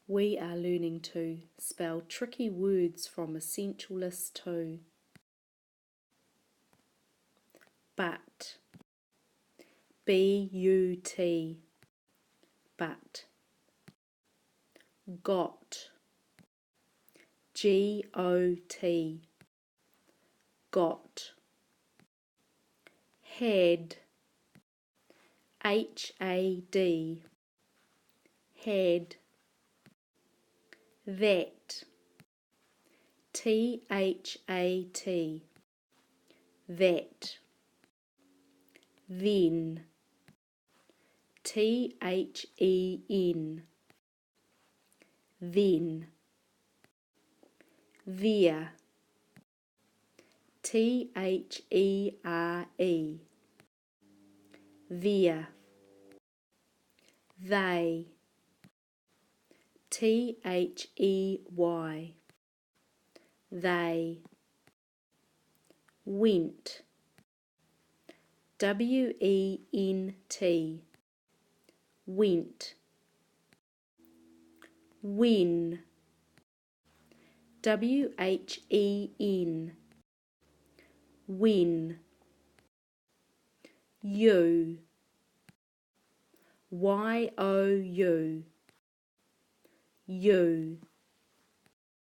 We are learning to spell tricky words from essential list 2. But, B-U-T, but. Got, G-O-T, got. Had, H-A-D, had. That, T-H-A-T, that. Then, T-H-E-N, then. There, T-H-E-R-E, there. They, T-H-E-Y, they. Went, W-E-N-T, went. When, W-H-E-N, when. You, Y-O-U, you.